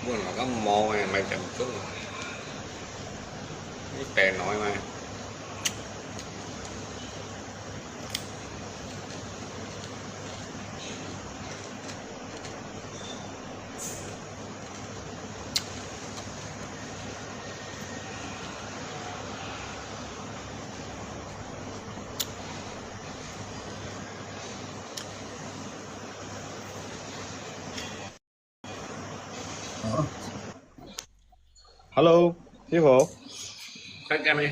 Buồn là có mò này mày chậm chút cái tè nội mà Hello，師傅，cắt em đi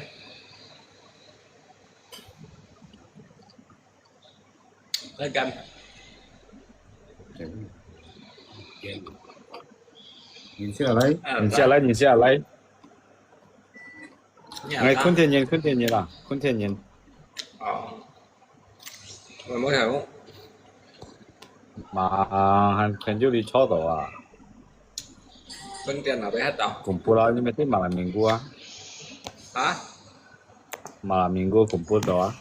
cắt em nhìn下來，à, nhìn下來，nhìn下來。nhà ngay ta坤天年啦，坤天年。rồi mới hiểu mà hàng hàng du lịch cho đó à, bên tiền là bị hết đâu cũng bù la nhưng mà thế mà là mình qua, hả mà là mình qua cũng bù đó,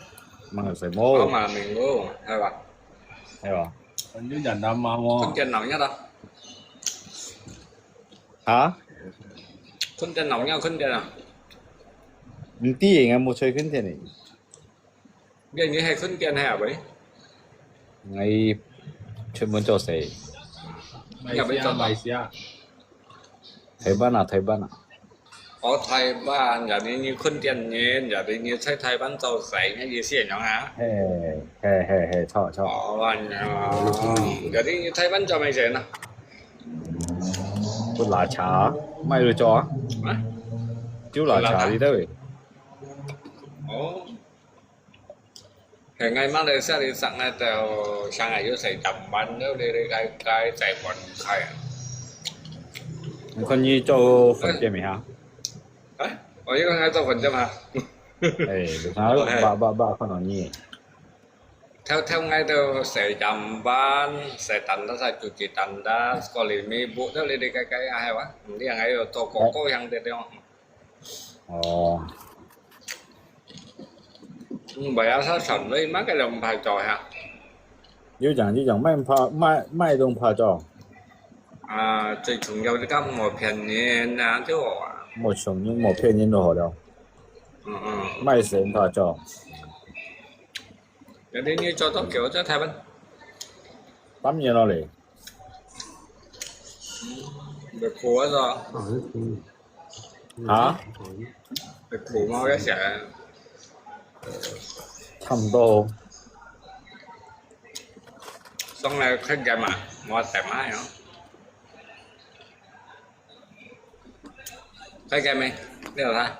mà người phải có mua, mà mình mua hay bà hay ba, hình như dành năm mà bên tiền nóng nhất đâu hả? bên tiền nóng nhất bên tiền à Những tí gì nghe mua chơi khuyến tiền này, bây giờ hay bên tiền hay à vậy ngay chuyên môn cho xe, Malaysia Thái Ban à, có thầy bạn giả đi như khuyên tiền nhé giả đi như thầy bạn giàu sảy hay gì xỉa nhau hả hè, cho, có bạn giả đi như thầy bạn cho mày rẻ nào có lá trà, mai rồi cho, hả chú lá trà đi đâu? ồ thì ngày mai sẽ đi sẵn này tao sang ngày vô xảy chậm bánh nếu đi cái chạy quần khai con như cho phần tiền mày hả? đấy ở đây có ngay tao phần cho mà Được nói ba con nói nhỉ? theo ngay tao sẽ chậm bánh sẽ tận đó sẽ chủ chỉ tận đó có lì mi bộ đó đi cái hay quá đi ngay rồi tôi có hàng tiền đâu bởi áo sao sẵn với mấy cái đồng bài tròi hả như chẳng mai đông pha cho à最重要的咁我便宜啊就我một số những một片nhân đồ đâu mai sẽ pha cho cái đi như cho tóc kiểu cho thay bên 8年了嘞 được khổ rồi hả? được khổ mau cái sẽ 差不多 xong là khách game mà mua thoải mái nữa khách game đi đây là thay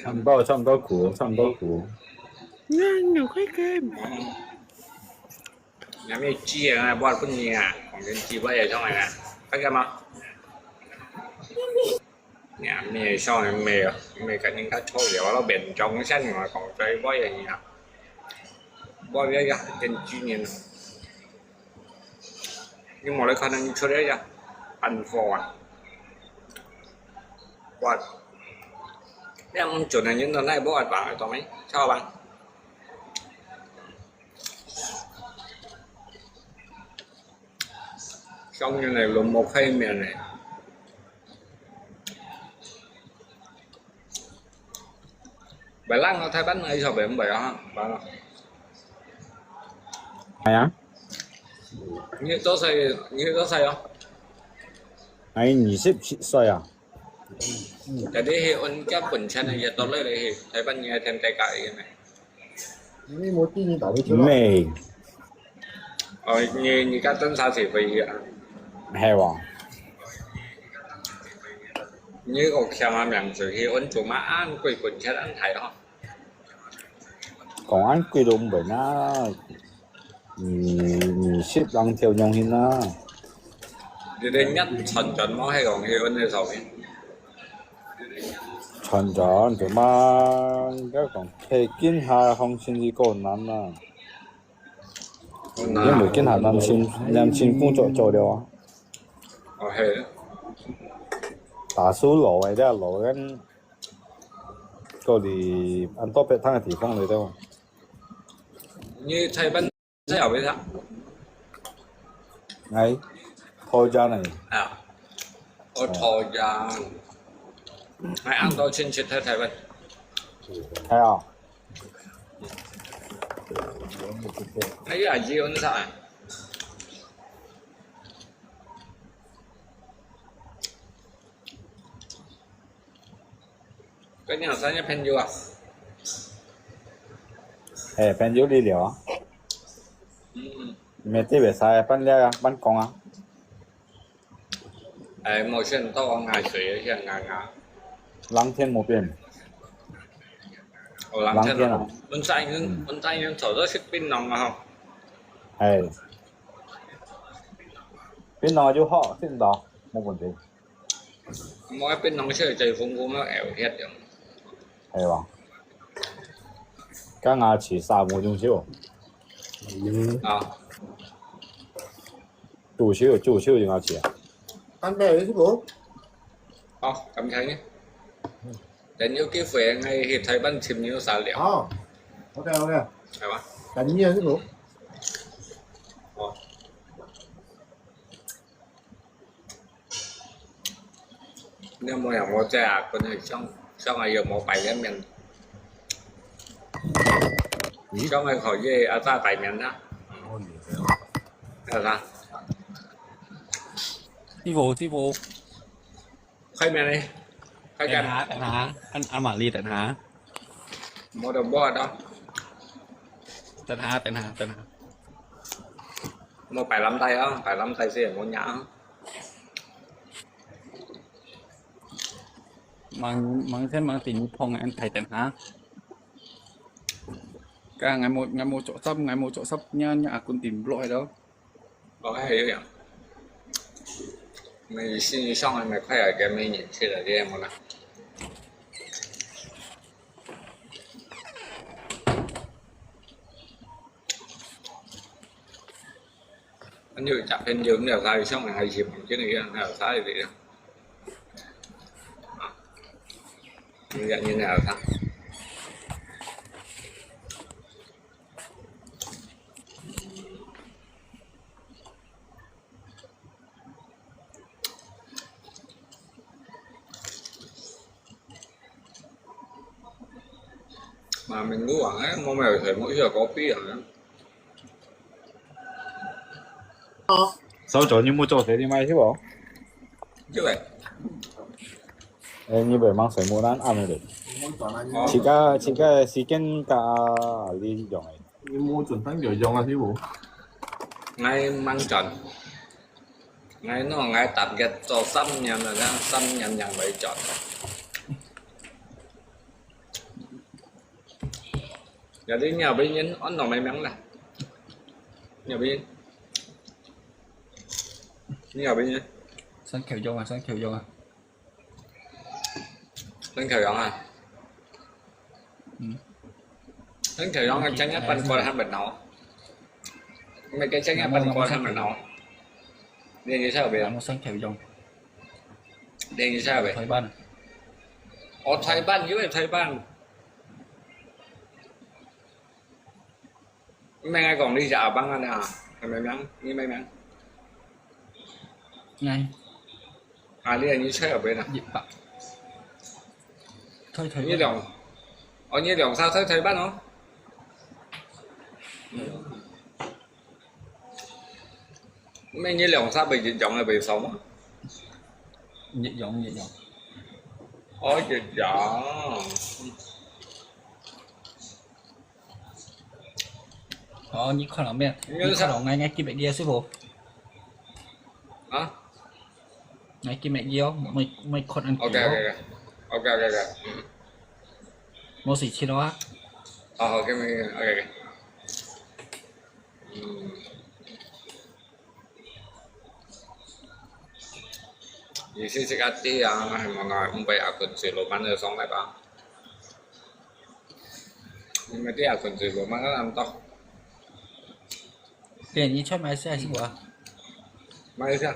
差不多苦 nhiều khách game nhà mình chia này bọn cũng nhà còn cái chi bây giờ trong này nè khách game không nhà mình sau này mình cả những cái thô để nó bên trong cái xanh mà còn cái bây giờ nhà bây giờ trên chuyên nghiệp nhưng mà lại khả năng cho đấy ra ăn phò à quạt em chỗ này những lần này bố ăn bạn tao mấy sao bạn xong như này là một khay miền này bài lăng nó thay bánh này sao vậy không hả bạn ai á như tôi say không ai 20歲啊 jadi hiện cái quần chân này giờ tôi lấy đây thấy bánh nghe thêm tay cậy cái này mày như cái tính sao thì vì hay không như còn xem mà mình sự hiện chủ mà ăn quần chân ăn thấy không còn ăn quy định bởi nó ship đang theo nhau hin nó thì đây nhất thần chuẩn nó hay còn hiện hay sao vậy chuẩn chọn thì mà cái còn thể kiến hạ không xin gì còn nắm à nhưng mà kiến hạ nam xin cũng cho được hệ打số lỗ vậy đó lỗ cái đi ăn tốt bếp thang thì phong rồi đâu như thay bánh sẽ ở bên sao ngay thôi ra này à Ôi thôi ra. Hãy ăn tôi xin thịt thầy bên. Thấy không? Thấy là gì nó sao à? Cái nhà sáng nhập hình à? bên dưới đi liệu. Mẹ tiếp về sai bên lia bên con á. Một chân to ngài sủy hiện ngài ngà. Lăng thiên một biển. Lăng Lăng thiên thiên à? à? Bên tay nhưng thở rất sức pin nòng mà không? Bên nó vô họ xin đó một vấn đề. Mỗi pin nòng chơi chơi phong cũng nó ẻo hết được. Không? Các ngà chỉ xa một chung chiều. Chủ chiều thì ngà chỉ. Ăn về đấy chứ bố. Cảm thấy nhé. Đến những cái phế ngay hiệp thấy bắn chìm như xả liệu. Ok. Phải không? Đánh nhiều chứ bố. Nếu mà một trà con này trong ngày giờ một bài lên mình. Trong ngày khỏi dê ở ta bài mình đó. Là sao? Sư phụ. Khai mình đi. Khai Tận cần. há. Ăn mảng ly tận há. Một đồng bò đó. Tận há. Một bài lắm tay đó. Bài lắm tay sẽ một nhã. Mang xem mang tình phong anh thầy tận há. Cả ngày một chỗ sắp nha con tìm lỗi đó. Có hay vậy. Mày xin xong rồi mày khoe ở cái mày nhìn khi là đi em một lần. Anh như chặt bên giường đều thay xong rồi hay chìm chứ này nào thay gì đó. Như vậy như nào thằng mà mình ngủ hoảng ấy, mong mèo thấy mỗi giờ có pi ở Sao chỗ như mua chỗ thế thì may chứ bộ. chứ vậy. Như vậy mang sợi mua ăn rồi được. Chỉ cái xí kiến cả lý dùng này. Nhưng mua chuẩn thánh kiểu dùng là chứ bố. Ngay mang trần ngay nó ngay tập cái to xăm nhầm là ra xăm nhầm mấy tròn giờ đi nhà bên nhân ấn nó may mắn là nhà bên nhà bên nhân Sáng kiểu vô à. lên khởi động à lên khởi động anh tránh áp bắn qua hai bật nó mấy cái tránh áp bắn qua hai bật nó đi như sao vậy Một sáng kiểu vô. đi như sao vậy Thôi ban. Thái ban chứ Thái ban mấy ngày còn đi dạo băng anh à may mắn như may mắn Ngay. đi như sao ở bên nào Dịp bạc. Thôi như đồng như đồng sao thấy ban không mấy như đồng sao bị giọng là bị sống á Nhiệt giọng. ôi trời dạ Như con lòng mẹ. Như Như sao? con lòng ngay kia mẹ kia sư phụ. hả Ngay kia mẹ kia mày con ăn ok kiểu. ok Một gì chi đó. ok Di sisi kati mga umpay akun si Luman na song lại ba. Nhưng mà cái akun si Luman nó làm to. Tiền như cho mày xe sư phụ. Mai sao?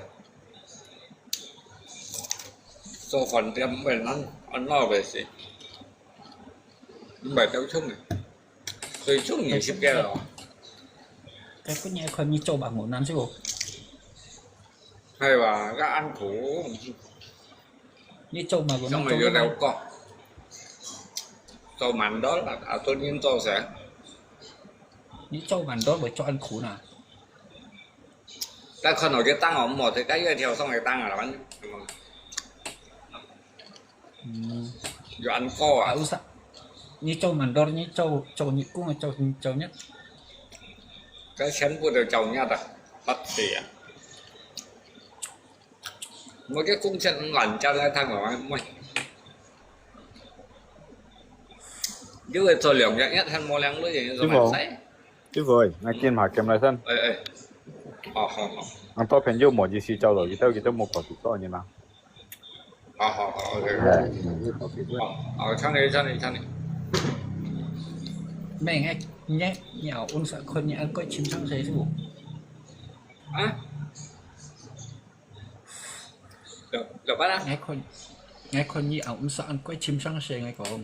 So phần tiêm bên ăn lo về gì? Bài tao chung này. Tôi chung nhiều ship kia rồi. Cái có nhẹ con như châu bạc một năm sư phụ. Hay là các ăn thủ như trâu mà của xong nó rồi trâu vô nó đeo con trâu mặn đó là tôi nhiên tôi sẽ như trâu mà đó bởi cho ăn củ nào ta không nói cái tăng ổng một thì cái theo xong rồi tăng là bánh vô ăn co à à sao như trâu mà đó như trâu như cũng là trâu nhất cái xén của đều chồng nhau rồi bắt xỉa mỗi cái cung chân lành cho ra thằng của anh mày chứ rồi tôi lượng nhất hơn mua lăng nữa gì rồi Đúng mà không? thấy Chứ rồi, ngay kiên mà kèm lại thân. ê họ Anh tôi phèn yêu một gì xí châu rồi, kita kita một quả thịt to như nào. ok sang đi mẹ nghe nhé nhào ôn sợ con nhà có chim sang xe chứ bộ á được bắt á nghe con như ổng sợ ăn có chim sang xe ngay còn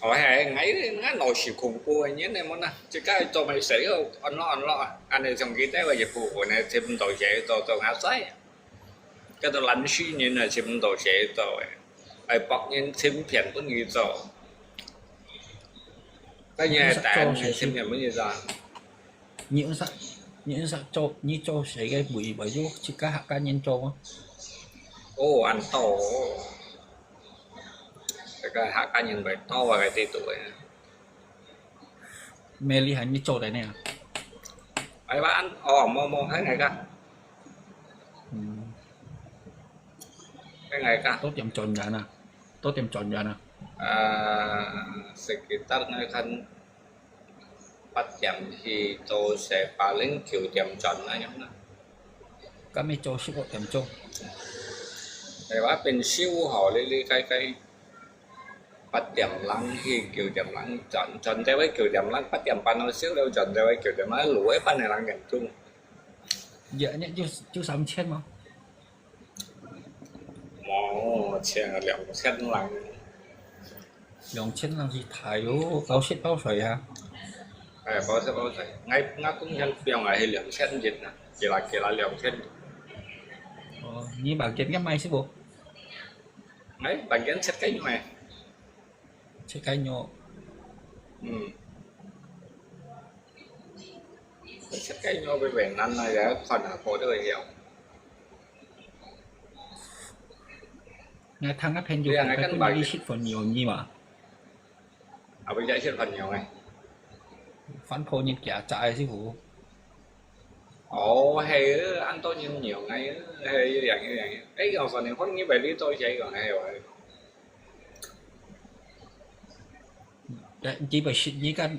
hỏi hệ ngay ngay nồi xỉu khủng cô nhớ này món nào chứ cái tôi mày xảy không ăn lo anh này trong cái tế và dịch vụ của này thêm tổ chế tôi ngã say cái tôi lăn suy như là thêm tổ chế tôi ai bọc nhân thêm phiền cũng như tôi cái nhà tại thêm phiền cũng như ra những sợ trâu như trâu sẽ cái bụi bởi vô chỉ cá hạ cá nhân trâu á ô ăn tổ cái hạ cá nhân phải to và cái tê tuổi mê ly hành như trâu đấy nè ai bạn mò thấy này cả cái ngày cả tốt chậm tròn ra nè tốt chậm tròn ra nè sekitar kan 8 jam itu saya paling 9 jam trònนะnhóm đó cá mê trâu sẽ có chậm trâuแต่ว่าเป็นชิวหอเรื่อยๆใกล้ๆปัดยำลังที่เกี่ยวจำลังจอนแต่ว่าเกี่ยวจำลังปัดยำปันเอาเสี้ยวเร็วจอนแต่ว่าเกี่ยวจำลังหลวยปันในลังอย่างchung dạ nhé chú sắm chết mà mò chèn liệu xétลัง dòng chết làm gì thải vô bao xếp bao sợi hả bao giờ ngay ngay cũng nhân phiêu ngày hay liệu xét dịch nè chỉ là liệu xét như bạn chết cái may xí bộ ấy bạn kiến xét cái như này chết cái nhỏ xét cái nhau với vẻ năng này đã còn là khổ được nhiều ngay thằng áp hen vô cái cũng đi ship phần nhiều như mà ở bây giờ xét phần nhiều này phán phô như kẻ chạy xí bộ ồ hay anh tôi nhìn nhiều ngay hay như vậy ấy còn phần này không như vậy đi tôi chạy còn hay rồi đấy chỉ phải ship như cái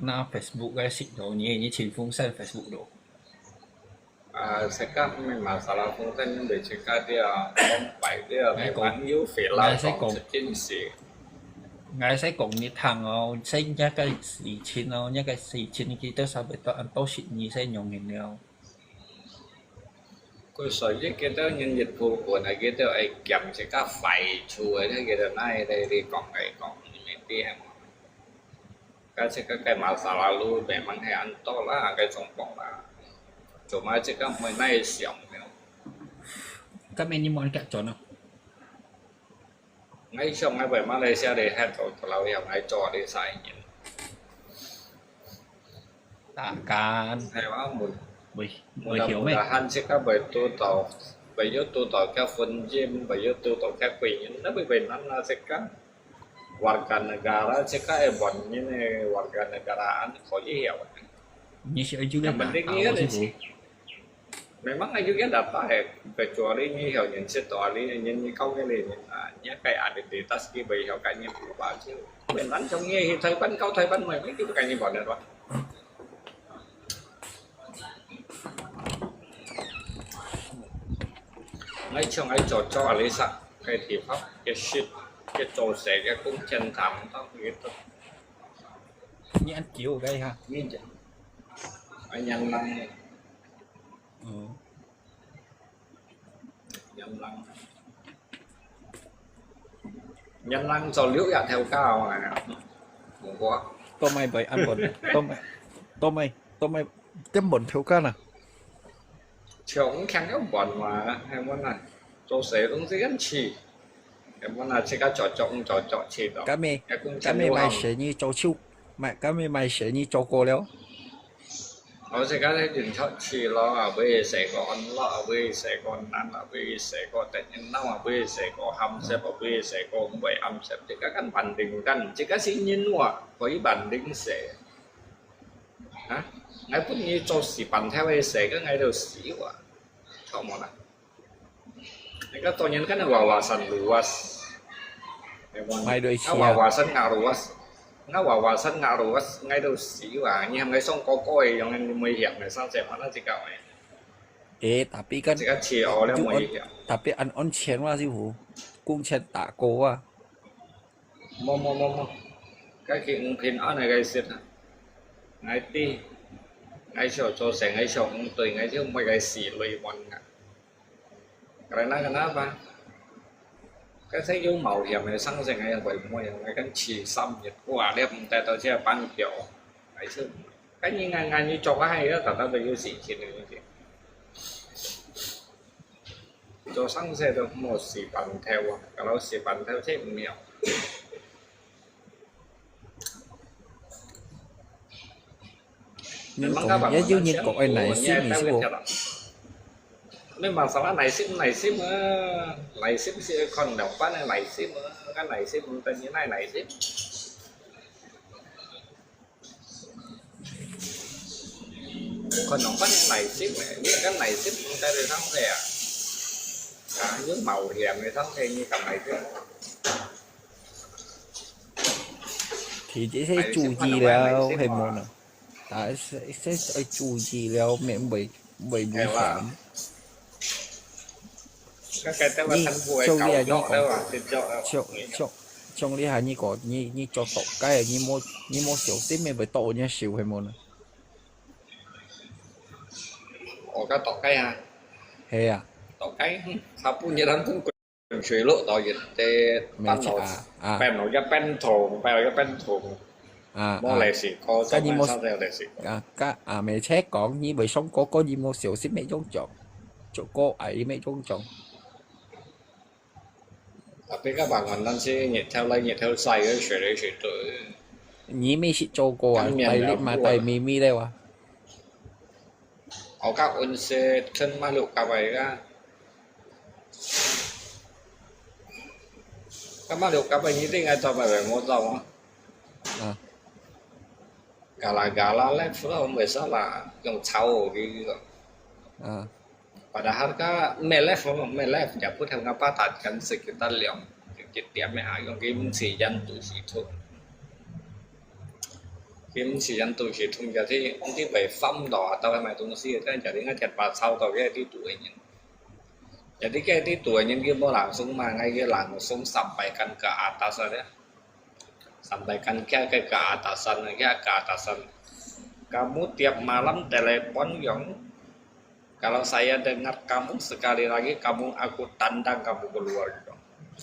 nào Facebook cái ship đồ như chỉ phun sang Facebook đồ sekarang memang salah fungsi để jika dia sampai dia memang you feel là còn chính xác ngài sẽ cùng như thằng sẽ nhá cái gì chín nó nhá cái gì chín kia tới sao bị tao ăn bao xịn như sẽ nhồng nghìn nhau cô sở dĩ cái đó nhân dịch vụ của này cái đó ai kiểm sẽ các phải chui thế cái đó này đây đi còn mấy tiền cái sẽ cái masalah lu memang hay ăn to là cái trong vòng là cuma jika mới này xiong các men như món cả tròn không ngay trong ngay về Malaysia để hết rồi lâu hiểu ngay trò đi xài nhìn tạ can hay quá mười hiểu mấy là han sẽ các bài tu tàu bây giờ tu tàu các phân gym bây giờ tu tàu các quỷ nhưng nó bị nó là sẽ các warga negara sẽ các bọn như này warga negaraan khó dễ hiểu như sẽ juga yang penting dia memang juga dapat kecuali ini hiểu những story những câu cái này nhé cái identitas kia bị hiểu cái như của bạn chứ mình đánh trong nghe thì thời bắn câu thời bắn mày mấy cái như bọn này rồi ngay trong ấy cho lấy sẵn cái thì pháp cái shit cái trò sẽ cái cũng chân thẳm đó cái tốt như ăn chiếu ở đây ha như vậy anh nhân lăng nhân lăng cho liễu dạ theo cao mà không có tôm mày bởi ăn bột tôm mày chấm bột theo cá nè chiều cũng khen cái bọn mà hay muốn này 做谁东西跟起，要不然这个做起的， cái mày mày sẽ như cho chiêu mày cái mày sẽ như cho cô léo 我这个咧人出起咯，啊，俾成個安樂，啊，俾成個難，啊，俾成個突然嬲，啊，俾成個冚實，啊，俾成個唔係冚實，即係跟判定กัน，即係先nhân話可以判定寫，啊，ngay bút như cho sĩ bản theo ấy sẽ cái ngay đầu sĩ quá, không mà này cái tôi nhân cái này vào sân luas, mày đôi nó vào sân ngã luas, nó vào sân ngã luas ngay đầu sĩ quá, như hôm nay xong có coi, giống như nguy hiểm này sao sẽ nó chỉ cả này, tapi kan chỉ cái chiều là nguy hiểm, tapi ăn on chén wa sư phụ cung chén tạ cô à mo, cái chuyện phiền ở này gây xịt, ngay ti ngay chỗ cho sẽ ngay chỗ tùy ngay chứ không phải cái xỉ lùi bọn cả cái này cái nào ba cái thấy vô màu hiểm này sang sẽ ngay bởi mùi ngay cái chỉ xăm nhiệt quả đẹp tại tao sẽ bán kiểu cái chứ cái như ngay như cho cái hay đó tao về vô xỉ chỉ này như thế cho sang sẽ được một xỉ bằng theo cái đó xỉ bằng theo thế mèo nhưng còn nhớ như còn ai này xí mình sư phụ nên mà sao này ship còn đọc quá này ship cái này ship tên như này ship còn đọc quá này ship này biết cái này ship tay thì thắng thế à cả những màu hiểm thì thắng thế như cầm này thế thì chỉ sẽ chú gì đâu hay một nào tại sẽ chú gì đâu mẹ bị nguy hiểm cái tên là thành vui cầu đó đâu à thì trong lý hại như có như cho tổ cái như một xíu xíu mẹ bị tổ như xíu hay một ồ cái tổ cái à hay à tổ cái sao pun như đang cũng水路导演的班头班头一班头班头一班頭冇利是個就係收咗利是cái mẹ chết còn như bởi sống có gì một xíu xíu mẹ giống chọn chỗ cô ấy mẹ giống chọn tapi các bạn còn đang sẽ nhiệt theo lấy nhiệt theo sai cái水tới nhí mẹ sẽ cho cô à tay mà tay mi đây à ở các ôn xe thân ma lục cả vậy ra các ma lục cả vậy như thế ngay cho mày phải mua dòng á gà lá lép phút hôm về sau là dùng cháo cái padahal ka melef ya put hang apa tatkan sekitar liang tiap me ayong kim si jan tu si thu kim si jan tu si thu jadi nanti by phong đỏ tao mày tu si kan jadi ngat pa sau tao cái di tuổi nhân jadi cái di tuổi nhân kia mau langsung mà ngay cái langsung sampaikan ke atas ada sampaikan ke atasan ke atasan kamu tiap malam telepon yang kalau saya dengar kamu sekali lagi aku tandang kamu keluar gitu.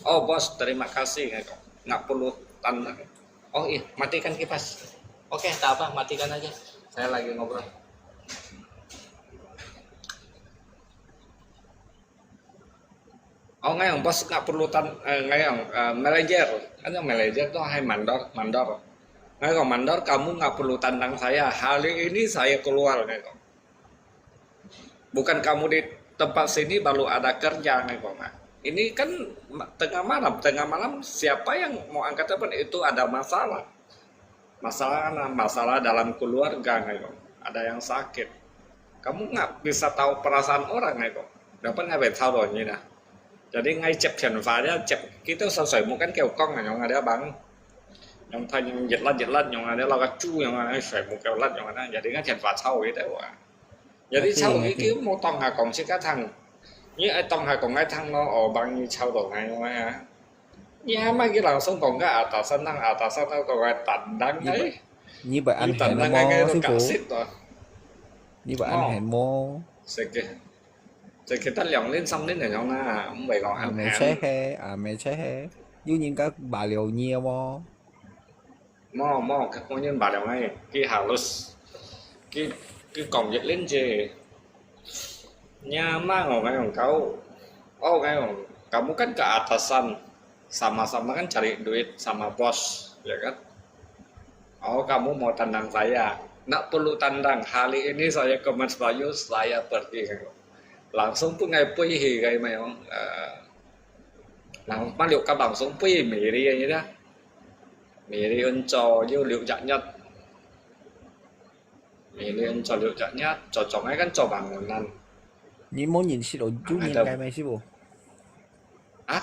Oh bos terima kasih gitu. Nggak perlu tandang. Oh iya matikan kipas. Oke tak apa matikan aja. Saya lagi ngobrol. Oh ngay bos nggak perlu ngay manajer. Kan yang manajer tuh hai mandor. Ngay mandor kamu nggak perlu tandang saya. Hari ini saya keluar gitu. Bukan kamu di tempat sini baru ada kerja nih kok. Ini kan tengah malam siapa yang mau angkat telepon itu ada masalah dalam keluarga nih kok. Ada yang sakit. Kamu nggak bisa tahu perasaan orang nih kok. Dapat nggak tahu rồi như nào. Jadi ngay chụp hình phá ra chụp kita sesuai mungkin kêu con là yang ada bang yang thành dịch lăn yang ada là chu yang ada sesuai mungkin lăn yang ada jadi kan chụp phá sau gitu jadi sau cái một tông hà còn sẽ cá thằng như ai tông hà còn ai thằng nó ở bao nhiêu sau đầu ngày ngoài à nhà mấy cái nào sống còn cái atasan nó còn ai tận đáng đấy như vậy anh hẹn mô sư phụ như vậy anh hẹn mô sẽ cái tất lòng lên xong đến này nhau na không phải còn anh mẹ chế he như những các bà liều nhiều mò các con nhân bà liều ngay cái halus cái cổng dịch lên chè nhà mang ở ngay còn câu Oh, kamu kan ke atasan, sama-sama kan cari duit sama bos, ya kan? Oh, kamu mau tandang saya? Nggak perlu tandang. Hari ini saya ke Mas Bayu, saya pergi. Langsung tuh ngay pergi kayak memang. Mà liệu các bạn sống phi Mỹ đi như thế Mỹ đi ơn trò như liệu chặt nhất Mỹ đi ơn trò liệu chặt nhất trò trò ngay gắn trò bằng một lần 你冇認識到中年計咪師傅？ á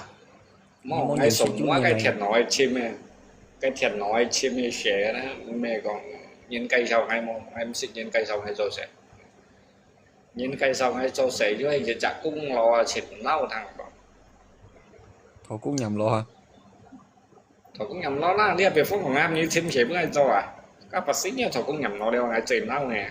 mong ngay sống quá cái thiệt nói chim mẹ cái thiệt nói chim mẹ xé đó mẹ còn nhìn cây sau hay mong em xịt nhìn cây sau hay rồi sẽ nhìn cây sau hay rồi sẽ chứ anh chặt cũng lo xịt lau thằng còn 我公任攞下， thọ cũng nhầm nó là đi về phố Quảng Nam như thêm chế với cho à các bác sĩ nhá thọ cũng nhầm nó đeo ngay trên nào nè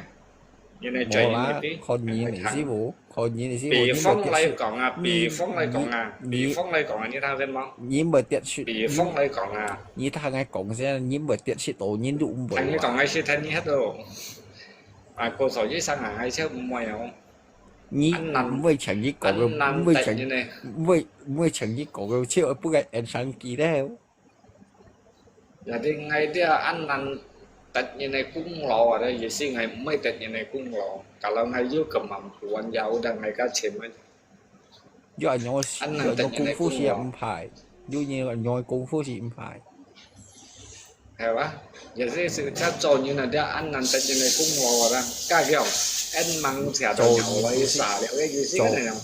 như này 冇 chạy 啦 như，看見嚟師傅，看見嚟師傅， bị 你 phong 咪 lấy 跌 còn à bị phong lấy còn à bị phong lấy còn à như thằng trên mong 你咪跌雪， bị phong lấy còn à 你睇下講先，你咪跌雪到，你都唔 thằng 會 như còn 話， ngay sẽ thân như hết rồi à cô sổ với sang hàng hay chứ mày không 你 anh nằm 唔會曾經講 anh 嘅，唔 nằm 會 tệ 曾 như này 唔會曾經講嘅，超不嘅人生記咧， giờ đi ngay đi anh nằm tệ như này cũng lo ở đây gì xí ngày mấy tệ như này cũng lo cả lần hay dưới cầm mầm của anh giàu đang ngày cá chìm ấy 因為我anh nằm tệ 我 như 功 này 夫 cũng 是 lo 唔排，因為我功夫是唔排， hiểu吧giờ cái sự chắc cho như là đeo ăn nằm tệ như này cũng lo ra cái kiểu anh mang xả cho nhau lấy xả liệu cái gì xí 做 cái này nào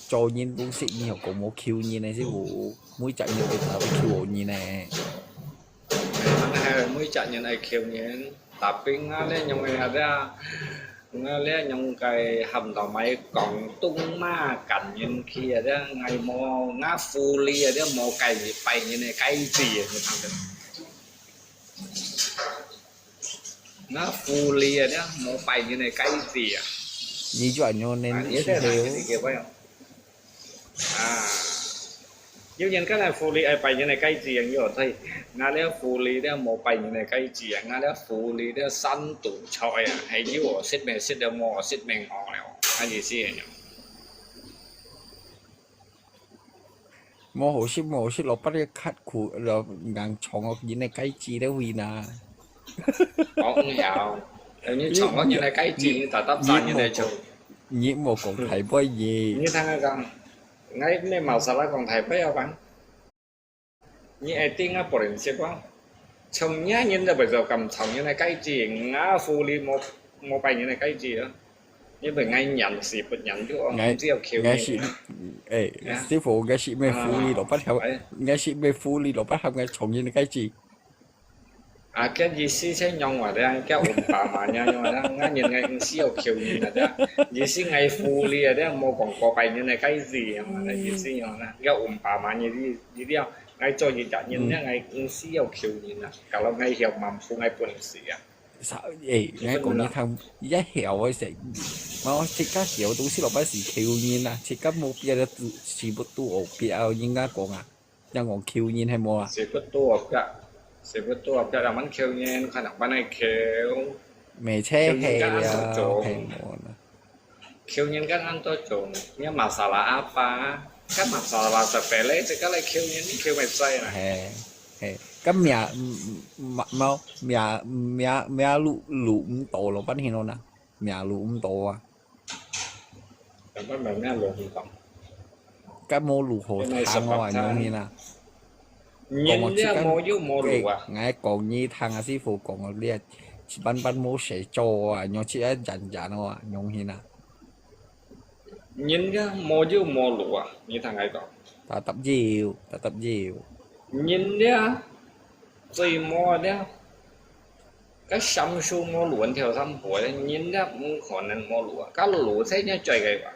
做演公司以後講冇 Q 演嚟師傅，每陣要俾特別 Q 我演咧。 Mana hai mới chạy như này kiểu như tapi ngale nyong ada ngale nyong cái hầm tàu máy còn tung ma cảnh như kia đó ngày mò ngã phu lia đó mò cày bay như này cây gì như thằng đó ngã phu lia đó mò bay như này cây gì à 你就係我nên nhớ thế này cái gì kia phải không à dụ nhiên cái này phù lý ai bay như này cây gì như ở đây ngã lẽ phù lý đó một bay như này cây gì ngã lẽ phù lý đó săn tủ trọi à hay như ở xích đeo mò xích mèn họ nào hay gì xí nhỉ 我好識落筆嘅 cut 褲，就硬床我演嘅雞翅都會啦。 có cũng hiểu như chọn có như này cây gì như ta tắp ra như này chồng 你冇講睇乜嘢， như thằng cái con ngay mấy màu sao còn thấy phải không bạn như ai tiếng á bỏ đến xe quá chồng nhá nhìn là bây giờ cầm chồng như này cây gì ngã phù lý một bay như này cây gì đó như vậy ngay nhận xịp nhận chứ không ngay riêng kiểu ngay như sĩ誒師傅嘅sĩ咩富利落筆後，ngay sĩ咩富利落筆後嘅重演嘅雞翅， à cái gì xí sẽ nhong ngoài đây cái ủng bà mà nha nhưng mà đó ngay nhìn ngay xí ở kiểu như là đó gì xí ngay phù lý ở đây một còn có bay như này cái gì mà là gì xí nhong là cái ủng bà mà như gì đi không ngay cho gì chả nhìn nhá ngay xí ở kiểu như là cả lần ngay hiểu mầm phu ngay buồn xí à ngay講你睇一曉嘅時，我即刻曉到師落筆時 Q 演啊，即刻冇別嘅事不都我別啊應該講啊，因我 Q 演係冇啊， sẽ vượt tua cái là mắn kêu nha khả năng ban này kêu 未車氣啊係冇啊。 kêu nhân các ăn tôi trộn nhưng mà sao là apa các mặt sao là sẽ phải lấy thì các lại kêu mày say này 係咁咩路唔到咯，不聽到啦，咩路唔到啊？ rồi bắt đầu nghe luôn không 咁冇路好行我話用先啦。 nhìn ra mua vô mua lụa à 我講呢趟阿師傅講嗰啲啊，班冇寫做啊，用切一陣陣我話用先啦， nhìn ra mua vô mua lụa như thằng ấy còn 打揼腰，打揼腰， nhìn ra tùy mua đó cái Samsung mua lụa theo thăm của nhìn ra không khả năng mua lụa các lụa thế nhá trời cái quả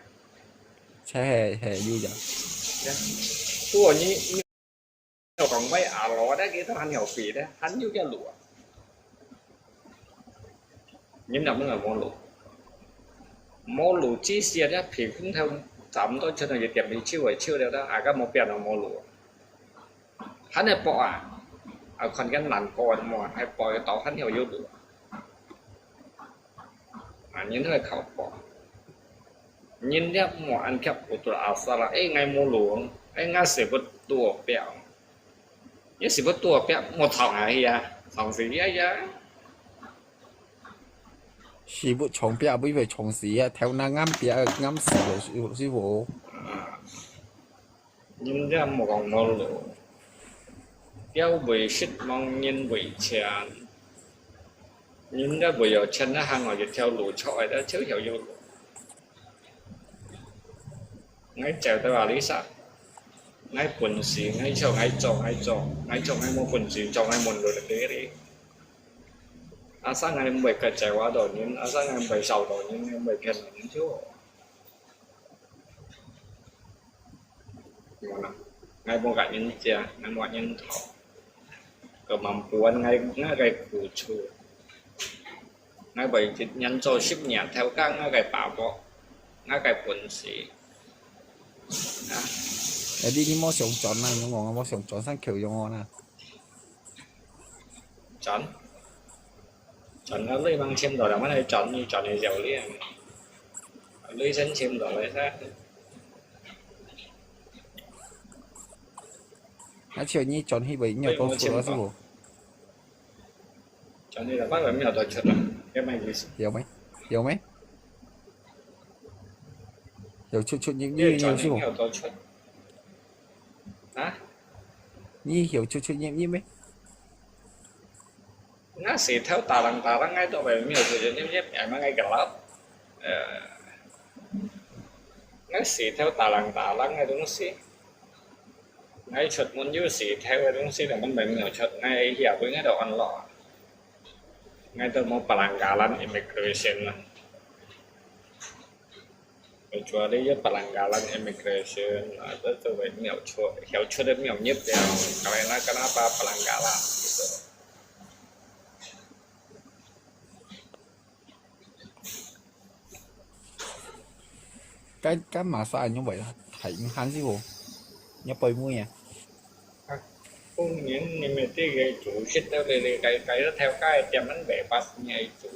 車係要人， tua như còn mấy à lọ đó kia tao hắn hiểu phì đó hắn vô cái lụa nhưng nào mới là mua lụa chi xe đó thì cũng theo chậm tôi cho nên tiệm đi chiêu đều đó à các một biển là mua lụa hắn này bỏ à còn cái làn còn mà hay bỏ cái tàu hắn hiểu vô lụa à những người khẩu bỏ nhìn dia mau an kap putra asala ngai mo luang ngai se tua piao ye se tua piao mo thong ai ya thong si ya sư phụ chọn bia bây giờ chọn gì á theo na ngắm bia ngắm gì rồi sư phụ nhìn dia mo gong mo lu tiêu bị shit mong nhìn bị chán nhìn dia bây giờ chân nó hàng ngoài theo lũ trọi đó chứ hiểu vô ngay trèo tới vào lý xã ngay quần xì ngay cho ngay mua quần xì cho ngay một rồi đấy đi sáng ngày bảy cái trèo qua rồi nhưng sáng ngày bảy sau rồi nhưng bảy cái những chứ ngay mua cái những chè ngay mua những thọ còn mà buồn ngay cái củ chua ngay bảy thì nhân cho ship nhà theo các ngay cái bảo bộ ngay cái quần xì有啲啲魔上準啊，咁我魔上準生橋咗我啦。chọn nó lấy bằng chim rồi là mới chọn như chọn này dầu liền lấy sánh chim rồi lấy ra而且你準起俾nhiều多數啦，師傅。chọn đi là bắt đầu tổ chức rồi cái này gì有沒？有沒？有出những như nhiều chọn sư phụ。nhiều tổ chức hả你有出những咩？ nó sẽ theo tà lăng ngay tôi về nhiều sự những nhếp nhảy mà ngay cả lớp nó sẽ theo tà lăng ngay đúng xí ngay chuột muốn như sẽ theo đúng xí là mình bệnh nhiều chuột ngay hiểu với ngay đầu ăn lọ ngay tôi mau pelanggaran immigration lah kecuali ya pelanggaran immigration itu tuh nhiều chuột hiểu chuột đến nhiều nhếp ya karena kenapa pelanggaran gitu cái mà sao như vậy thấy hắn sư phụ nhớ bơi mũi à không những mình cái chủ shit đó đây cái đó theo cái chăm bánh bẻ bắt ngay chủ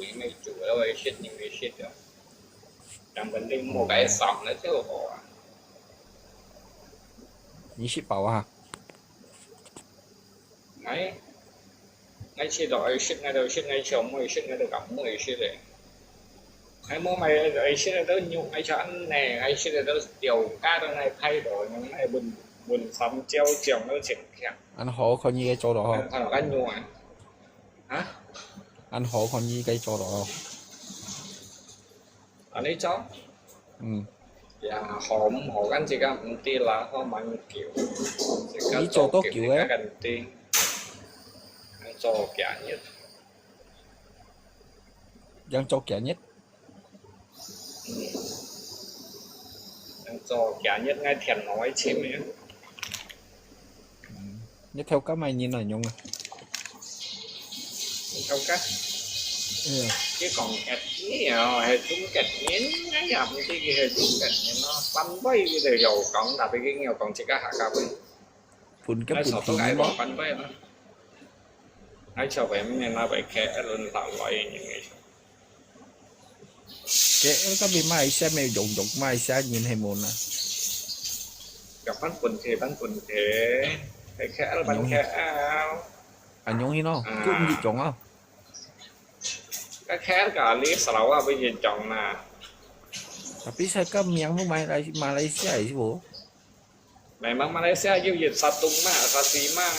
đó cái shit những cái shit đó trong vấn đề một cái sòng nó chứ bộ你是bảo à ngay ngay chỉ đội shit ngay đầu shit ngay chiều mười shit ngay đầu cắm 10 shit này ngay mua mày ấy shit đó nhung ngay cho ăn nè ngay shit đó điều ca đó này thay đổi những này buồn sắm treo chiều nó chỉnh kẹt anh họ còn như cái chỗ đó không còn cái nhung à hả anh họ còn như cái chỗ đó không ở đây chó dạ họ anh chỉ có một tí là họ mang kiểu ý chỗ tốt kiểu ấy gần tí cho cả nhất dân cho kẻ nhất cho cả nhất ngay thiền nói chim ấy nhất theo các mày nhìn là nhung à trong các cái còn kẹt nhiều hệ chúng kẹt nhến ngay nhập như cái hệ chúng kẹt nó bắn bay bây giờ dầu còn đặt cái nhiều còn chỉ có hạ cao với phun cái nó phun sọt cái phun bỏ bắn bay nó hãy cho vậy nên nó phải kẹt lên tạo loại những cái cái bị mai xe mèo dụng mai xe nhìn hay muốn à gặp bắn quần thế phải kẹt là bắn kẹt anh nhung hi nó cũng gì chọn không cái khác cả lý sáu à bây giờ chọn là tapi saya kan yang Malaysia sih bu memang Malaysia giao dịch satu ma sasima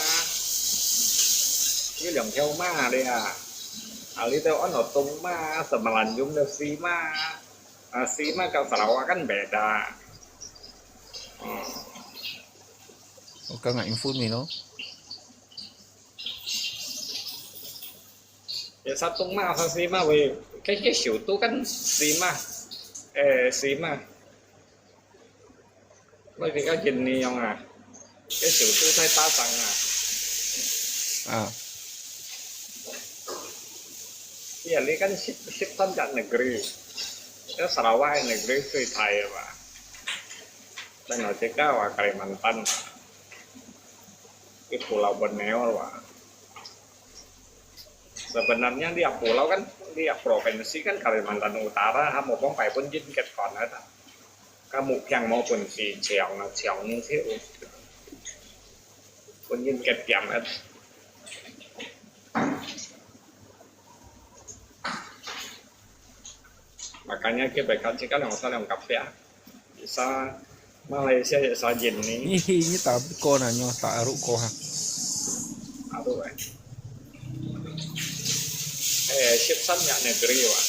với dòng theo ma đây à lý theo ấn độ tung ma semalan dung theo sima sima kau salah kan beda kan ngại phun mì nó ya satu ma sasima vì cái xỉu tu kan sima sima bởi vì cái chuyện này không à cái xỉu tu thay ta sang à ya ini kan shiftanจาก negeri itu Sarawak negeri Sri Thai Pak dan OJK Wah Kalimantan itu Pulau Borneo Pak sebenarnya dia pulau kan dia provinsi kan Kalimantan Utara mau bong pai pun jin ket kon ada Các mục chẳng mô quần xì chéo là chéo như thế. Quân nhân kẹt kẹm hết. Makanya kita kan masalah yang kafe bisa Malaysia bisa jenis Ini tak ko na nyo tak aru ko ha. aduh ship sannya negeri wa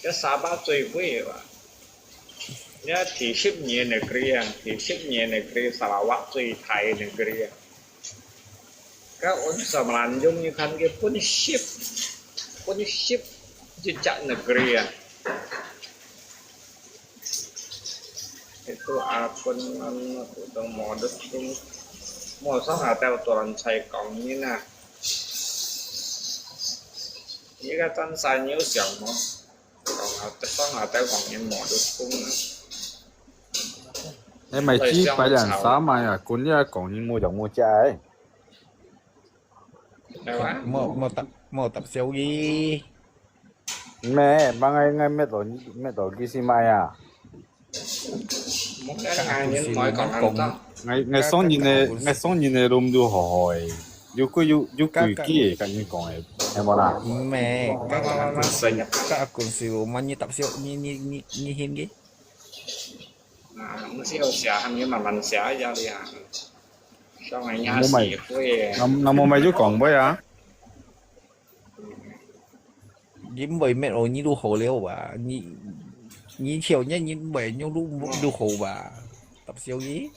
cái Sabah最贵wa ya thì ship nhiều negeri yang thì ship nhiều negeri Sarawak 最 Thai negeri các ông samaran giống như kan cái pun ship jejak negeri ya itu akun udah modus tuh mau sao theo toàn chạy cổng như nè như cái tân sai nhớ chẳng mà còn sao theo cổng như modus cũng em mày chỉ phải làm sao mà à cũng như còn như mua giống mua trái đấy quá Mo tập siêu gì. mẹ ba ngày mẹ tổ kia xin mai à muốn cái ai nên mọi còn ăn tao ngày sống nhìn này lùm đu hỏi yêu cười kia cái như còn em bảo là Mẹ nó sinh nhập các akun siêu mà như tập siêu như hiên gì. nó siêu xả ham như mà mình xả ra đi à sao mày nhà xỉ quê năm mày chú còn với à Những bởi mẹ rồi như đu hồ liêu bà như chiều nhá như bởi như đu hồ bà tập siêu gì.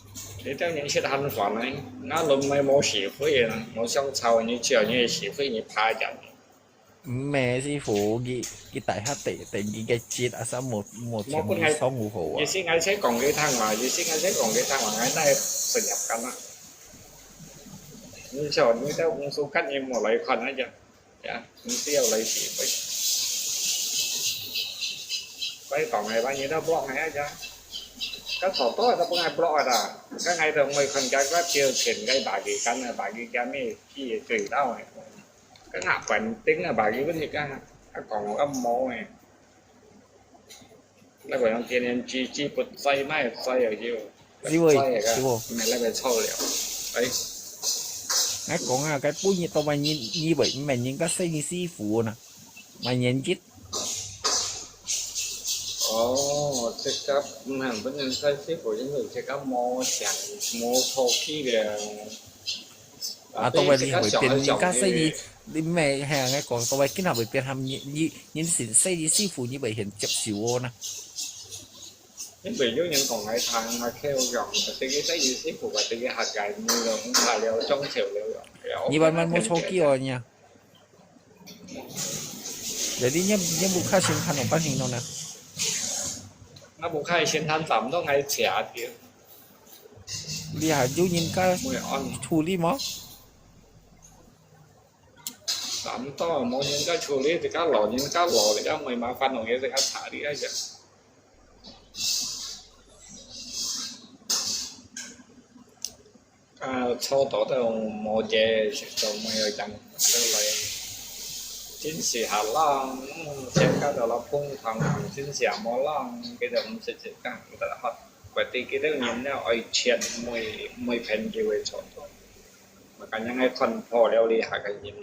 thì theo những sự hành phản này nó lùm mày mua xỉ quê nè mua xong sau như chiều như xỉ quê như phá chẳng Mẹ sư phụ cái tại hát tệ tại cái chết à sao một trăm sáu ngũ hồ à. như xin ngay sẽ còn cái thằng mà như xin ngay sẽ còn cái thằng mà ngay đây sinh nhập căn á như chiều như theo cũng số cách như một lấy phần á chứ dạ như tiêu lấy xỉ quê bây còn ngày bao nhiêu đó block này chứ các thổ tốt là không ai block rồi các ngày thường mình phần cái chiều tiền cái bài gì căn là bài gì cái mấy gì tùy đâu này cái hạ phần tính là bài gì vấn đề cái còn âm mô này lại còn tiền em chi bật dây mai dây ở nhiều Sư phụ mày lại phải sâu liệu đấy cái con à cái bún như tao mày như vậy mày nhìn cái xây như sư phụ nè mày nhìn chết. ồ thế các hàng vấn đề sai xếp của những người thế các mô chẳng mô thô khi là À tao mày đi hỏi tiền những cái xây gì đi mẹ hàng cái còn tao mày cái nào bị biến hầm những sự xây như sư phụ như vậy hiện chập xỉu nè. những ví dụ những còn ngày thằng mà kêu gọn từ cái xây gì xếp của và từ cái hạt gạch như là cũng là liệu trong chiều liệu Như bạn mua cho kia rồi nha. Để đi nhâm bụng khai sinh khăn bằng bát hình đâu nè. nó cũng khai xin thanh phẩm đó ngay trẻ thì Đi hả chú nhìn cái mùi on thu đi mó. phẩm to mỗi những cái处理thì các lò những các lò thì các mày mà phân đồng nghĩa thì các thả đi ấy chứ cho tổ tao một chế cho mày ở trong cái này chính sĩ hà lan xem cái đó là phun thằng chính sĩ mò lan cái đó cũng sẽ cái đó là hết vậy thì cái đó nhìn nó ở trên mười phần gì vậy cho thôi mà cái những cái phần phò đeo đi hạ cái nhìn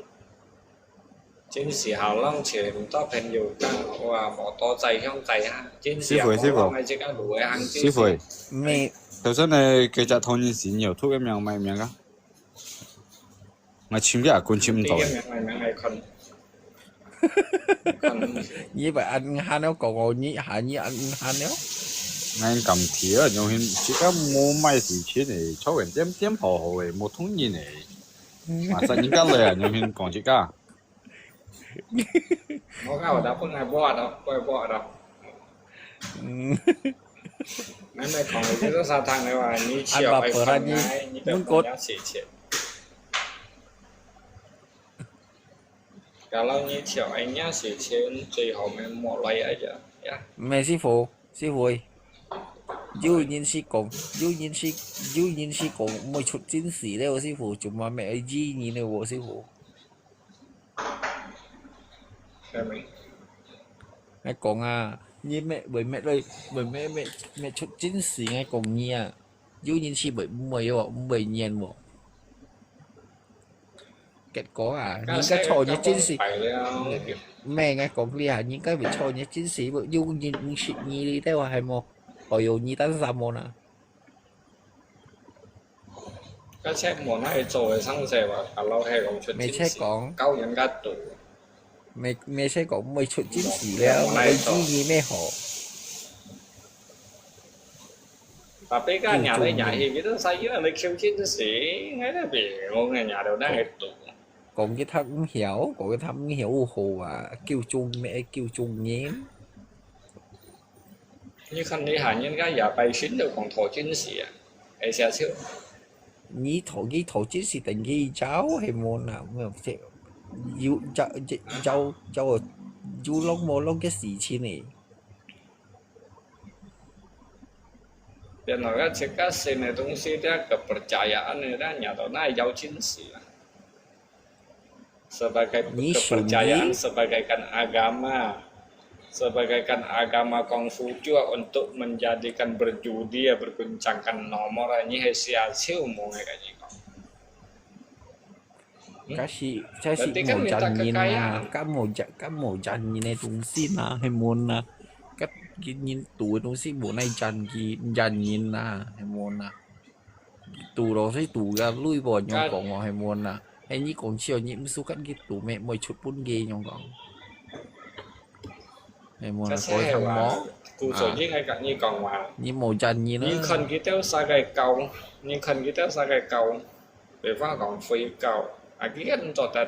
chính sĩ hà lan chỉ là mình to phần nhiều cái và bỏ to dày không dày ha chính sĩ hà lan ngay chỉ cái đủ cái hàng sư phụ Mẹ đầu tiên này cái chợ thôn nhân sĩ nhiều thuốc em miệng mày miệng á mà chim cái à con chim đi tỏi cái miệng mày ngay phần như vậy anh hai nó còn ngồi như hả như anh hai nó. ngay cầm thìa nhiều hình chỉ có mua mai gì chứ này cho người điểm hò hò ấy mua thông gì này mà sao những cái này nhiều hình còn chỉ cả nó cái ở đó không ai bỏ đâu mấy mày còn cái đó sao thằng này mà như chiều bảo ai phở ra phần như này như muốn được cốt. giá xỉ chuyện cả lâu như chiều anh nhá xỉ chuyện tùy họ mình một lấy ấy chứ Mẹ sư phụ ơi dù nhìn sĩ còn mới chút chính sĩ đấy sư phụ chúng mà mẹ gì nhìn này của sư phụ rồi mình cái con à như mẹ bởi mẹ rồi bởi mẹ chút chính sĩ ngay còn nhia dù nhìn chỉ bởi mười bộ bởi nhiên bộ kết có à ก็ những ใช้ cái trò như ก็ chính sĩ ไปแล้ว mẹ ngay còn lia những cái bị trò như chính sĩ bởi dù nhìn sĩ nhi đi theo hay một họ yêu nhi tán sao một à ก็เช็คหมดให้做嘅生死話，เรา係講出 mẹ 天 sẽ 使， còn 救人家度， mẹ sẽ còn mày chút chính sĩแล้วNày mày trò. chỉ gì mẹ họ 但俾間nhà你nhà戲幾多細嘅，你 Q 天使，ngay đó bị我嘅nhà đều đang喺度， còn cái thằng hiểu còn cái thằng hiểu hồ à kêu chung mẹ kêu chung nhém 你看你行人家廿八選都講陀天使啊，係寫超， nghĩ thổ chính sĩ tình ghi cháu hay môn nào mà sẽ yêu cháu yêu long mô long cái gì chi này 原來嘅即刻信嘅東西，啲個 percayaan 呢，啲nhà都係有天使啊。Sebagai Ini kepercayaan sunyi. sebagaikan agama Konghucu untuk menjadikan berjudi ya berguncangkan nomor ini sia-sia umumnya kayak gitu. cái gì Berarti màu kan minta trần nhìn kekayaan. à cái màu trần nhìn này đúng xin à hay môn à cái nhìn tuổi đúng xin bộ này trần nhìn à hay môn à tù đó thấy tù ra lui bỏ nhau Cái- còn hay môn à hay như còn chiều nhiễm số cắt cái tù mẹ mày chút bún ghê nhau còn hay môn là Cái coi xe thằng là mó cụ sở với ngay cả như còn mà như màu trần nhìn nó như khăn cái téo xa gai cầu như khăn cái téo xa gai cầu để phá còn phi cầu cái anh cho ta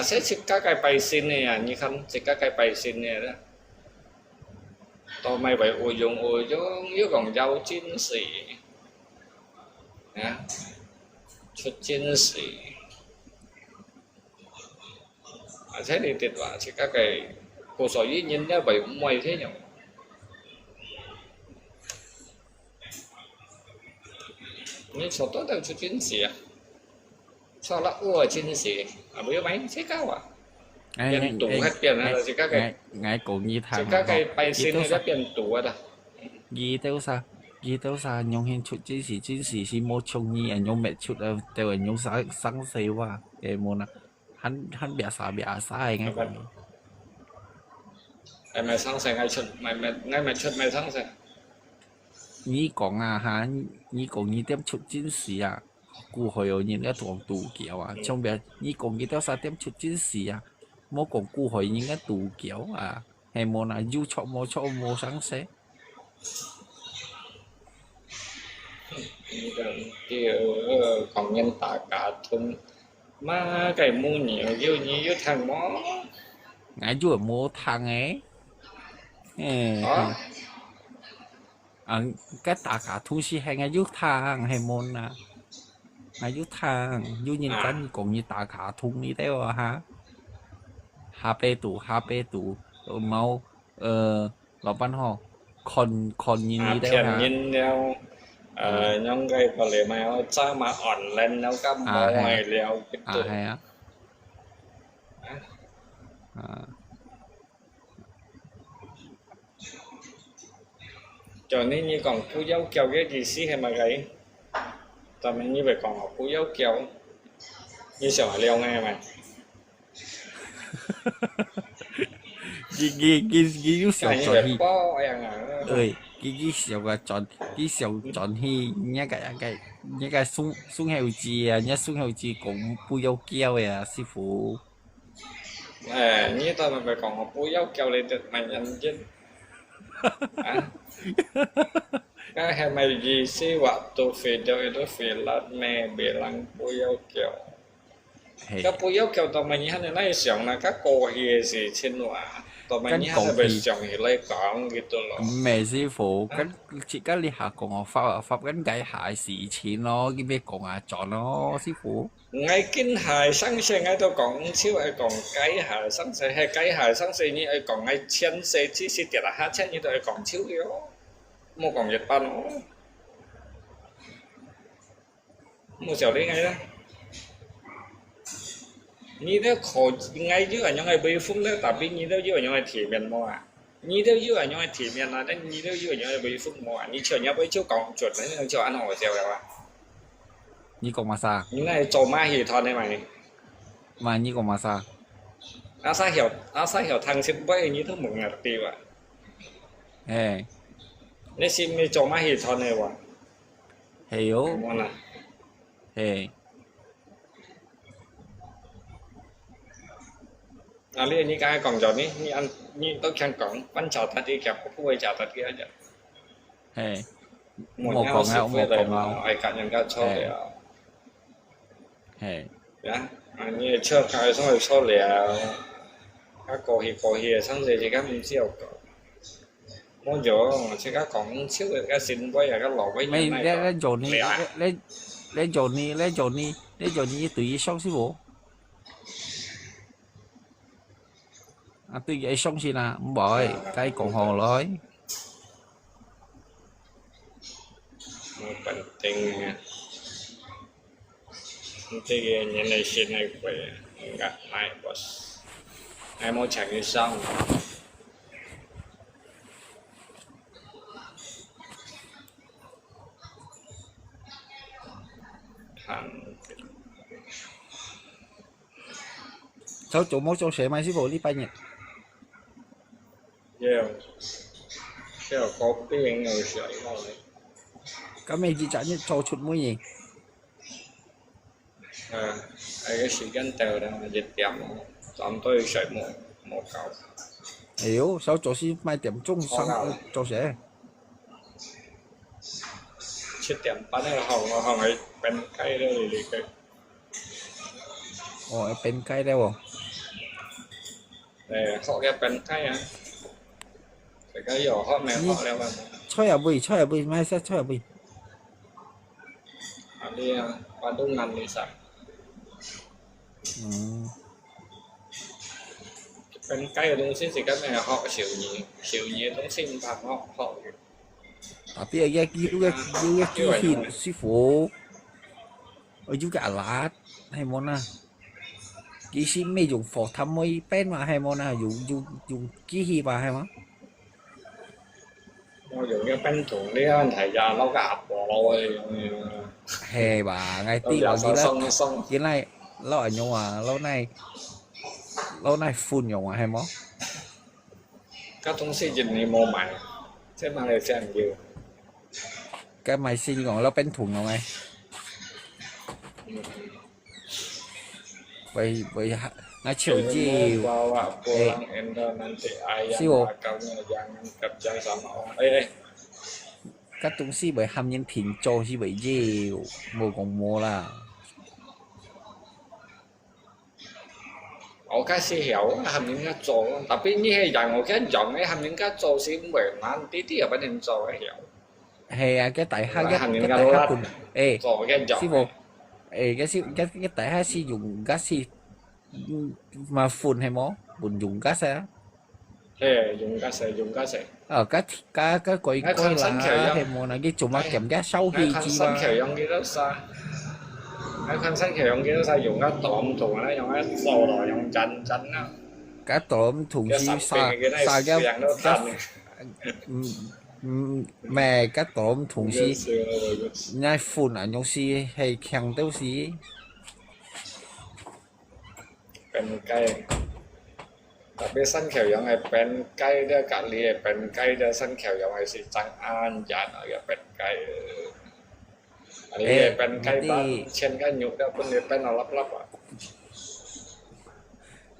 sẽ chỉ các cái bài xin này như khăn chỉ các cái bài xin này đó tôi mày phải ủi dùng với còn giàu chiến sĩ nè chút chiến sĩ thế thì tuyệt vời chỉ các cái cô sở dĩ nhiên nhá vậy cũng mày thế nhỉ nhưng số tốt đâu chút chiến sĩ à sao là ủa chiến sĩ à bây giờ mấy thế cao à tiền tủ hết tiền này là chỉ các cái ngày còn như chỉ thằng các cái bài xin này đã tiền tủ rồi đó ghi tiêu sa nhung hin chút chính sĩ mua chung nhi anh nhung mẹ chút đều anh nhung sáng sớm wa em muốn à hắn bịa xa anh nghe em mày sang sẻ ngay chuẩn ngay mày chuẩn mày sang sẻ nhí còn à ha nhí còn nhí tiếp chút chính sĩ à cụ hồi ở nhìn cái tuồng tủ kiểu à trong bịa nhí còn ghi tiêu sa tiếp chút chính sĩ à mua còn cụ hồi những cái tủ kiểu à em muốn à du cho mua sáng sớm kiểu còn nhân tạ cả thun mà cái mua nhiều như thằng mó ngài chú ở mua thằng ấy đó cái tạ cả thu si hay ngài chú thằng hay môn à ngài chú thằng chú nhìn cái cũng như tạ cả thun đi theo à ha HP tủ mau老班号 con nhìn đi theo thiền ha nhìn nhau nhóm cái và lệ mà cha mà ổn lên nó cam mồi leo cái tụ hay á cho nên như còn phú giáo kêu cái gì xí hay mà cái tao mình như vậy còn học phú giáo kêu như sợ leo nghe mà cái chú cái như chọn vậy hi bó em à ơi cái xào chọn hi nhá cái sung heo chi à nhá sung heo chi cũng不要叫呀師傅 như tao mà phải còn học phú giáo kêu lên được mày nhận chứ cái hay mày gì xí hoặc tôi phải đợi tôi phải lát mẹ bị lăng phú giáo kêu cái phú giáo kêu tao mày như thế này想là các cô hi gì trên hòa tao mày như thế này想hi lấy講gitu loh mẹ sư phụ cái chỉ cái lý hạ còn học pháp cái cái hại sự錢咯cái咩講啊chọn nó sư phụ ngay kinh hài sáng sinh ngay tôi còn chiếu ai còn cái hài sáng sinh hay cái hài sáng sinh như ai còn ngay千世只是跌啦下千như tôi còn chiếu yếu mua còn Nhật Bản nữa mua sầu đi ngay đó như thế khổ ngay dưới ở những ngày bị phun đấy tapi như thế dưới ở những ngày thì miền mua à 你都以为你体面了，但你都以为你为父母啊，你瞧你不就讲准了，就按我教了啊。你講嘛啥？你那做嘛系統的嘛？嘛你講嘛啥？阿三條ทางสิบใบ你都มึงอ่ะปีว่ะ 誒，你是咪做嘛系統的ว่ะ 係哟，我呢？係啊，你剛才講咗你都想講，分找他啲嘅，不會找他啲嘅，係，冇講啊，冇講啊，係夾人家錯了，係呀，啊你錯開錯錯了，啊過去，xong rồi thì các mình siêu冇咗，即刻講超嘅個線位啊，個路位咪呢咧做你做你對於上師傅，啊對於上先啦，唔會，該講好來，冇penting nha. Nanti ini sini gue enggak naik bos. Saya mau cari xong. Thằng cháu chủ mẫu cháu sẽ mai sư phụ đi bay nhỉ? Kêu có tiền ngồi sợi rồi. Cái mày chỉ trả như cho chút mũi gì? Cái sự gắn tờ đó mà dịch tiệm tóm tôi sợi một cậu. Hiểu, sao cháu xin mai tiệm trung sang cháu sẽ? Chết tiệm bán là hồng ấy bên cây đó thì cái. Ồ, em bên cây đâu không? Để họ cái bên cây á. Cái giỏ họ mẹ họ đeo vào. Chơi à bùi, mai sẽ chơi à bùi. Đi qua đông ngành đi sao? Bên cây ở đông xin thì các mẹ họ xỉu nhí đông xin bằng họ. Tapi ya kihin sư phụ ở juga alat hay món à kỹ sĩ mấy dùng phổ thăm mấy pen mà hay món à dùng kihi mà hay món dùng cái pen thùng đi anh thầy già nó gặp bỏ rồi hè bà ngay tí bảo gì đó cái này lâu ở nhau à lâu nay phun nhau à hay món các thông sĩ dịch này mua mày thế mà lại xem nhiều cái mày xin còn lâu pen thùng nào mày vậy nó chịu gì siêu các tung sĩ bởi hàm nhân thỉnh cho gì vậy gì mua còn mua là我開始曉係應該做，特別呢係人我嘅人咧係應該做先唔係難啲啲又不能做嘅曉。係啊，cái tại hai cái Hành tại gà hai cùng ê做嘅人。師傅cái tại hai sử dụng gas gì mà phun hay mó phun dùng gas á dùng cái gì. cái coi là hay mó này cái chùm mà kèm gas sau khi chi mà. mà Cái用幾多曬？cái khăn sách kiểu用幾多曬？用一檔同咧，用一掃來用震啦。cái tổm thùng chi xa cái mẹ cái tổm thùng chi nhai phun ở trong si hay khen đâu si เป็นไก่特別新橋樣係เป็น雞咧，隔離係เป็น雞咧，新橋樣係是爭啱人嘅เป็น雞。อันนี้เป็นไก่บ้านเช่นไก่หยุดแล้วคนนี้เป็นเอาลับๆอ่ะ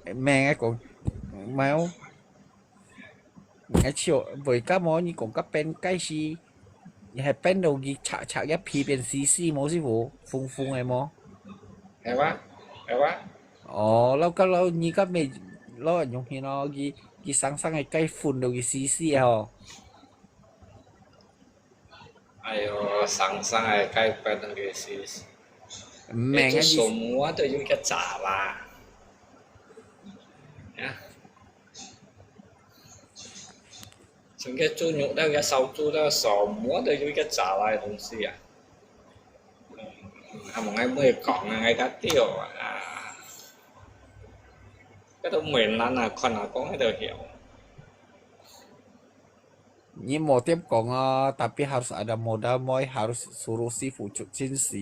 mẹ cái còn máu cái chiều với các món như còn các pen cái gì hay pen đầu gì chả cái phi bên xí món gì vụ phung hay món เห็นปะเห็นปะ lâu các lâu như các mẹ lâu ở trong khi nó cái sáng cái cây phun đầu cái xí hả 哎呦，上係雞骨嘅事， mẹ 做 cái 什 gì 麼都要一扎啦。整個豬肉都要燒豬都什麼都要一扎啦，同事啊。係咪咩講啊？係家屌啊！cái đó mình là con là có cái đời hiểu Ini mau tiap kong tapi harus ada modal moy harus suruh si phụ chụp chính sĩ